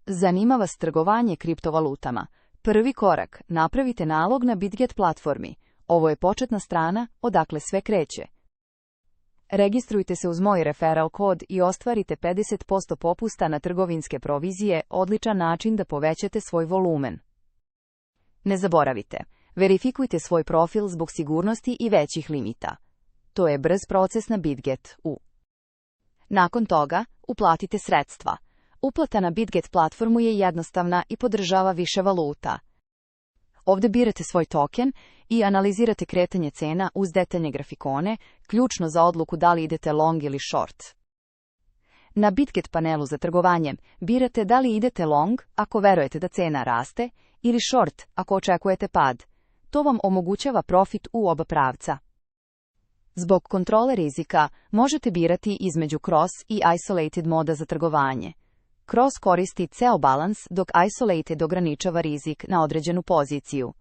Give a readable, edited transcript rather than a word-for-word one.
Zanima vas trgovanje kriptovalutama? Prvi korak, napravite nalog na Bitget platformi. Ovo je početna strana odakle sve kreće. Registrujte se uz moj referral kod i ostvarite 50% popusta na trgovinske provizije, odličan način da povećate svoj volumen. Ne zaboravite, verifikujte svoj profil zbog sigurnosti i većih limita. To je brz proces na Bitget.u. Nakon toga, uplatite sredstva. Uplata na Bitget platformu je jednostavna i podržava više valuta. Ovdje birate svoj token i analizirate kretanje cena uz detaljne grafikone, ključno za odluku da li idete long ili short. Na Bitget panelu za trgovanjem birate da li idete long ako verujete da cena raste ili short ako očekujete pad. To vam omogućava profit u oba pravca. Zbog kontrole rizika možete birati između cross i isolated moda za trgovanje. Cross koristi ceo balans dok isolated ograničava rizik na određenu poziciju.